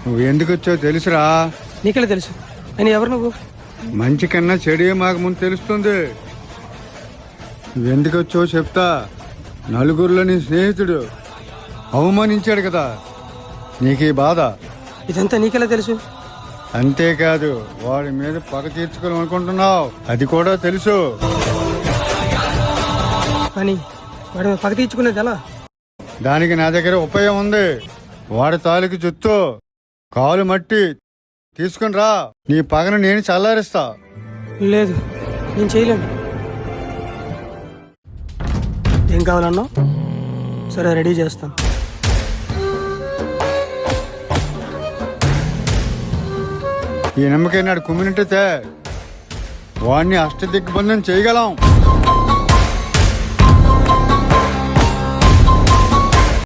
నువ్వు ఎందుకు వచ్చావు తెలుసురా? నీకెలా తెలుసు? అని ఎవరు నువ్వు? మంచి కన్నా చెడే మాకు ముందు తెలుస్తుంది. నువ్వెందుకు వచ్చావు చెప్తా. నలుగురిలో నీ స్నేహితుడు అవమానించాడు కదా, నీకీ బాధ. ఇదంతా నీకెలా తెలుసు? అంతేకాదు, వాడి మీద పగ తీర్చుకోవాలి అనుకుంటున్నావు, అది కూడా తెలుసు. కానీ వాడు పగ తీర్చుకునేది ఎలా? దానికి నా దగ్గర ఉపాయం ఉంది. వాడి తాలూకు జుత్తు కాలు మట్టి తీసుకుని రా, నీ పగను నేను చల్లారిస్తా. లేదు, నేను చేయలేను. ఏం కావాలన్నా సరే, రెడీ చేస్తాను. ఈ నమ్మకం నాడు కుమ్మినట్టే వాడిని అష్టదిగ్బంధం చేయగలం.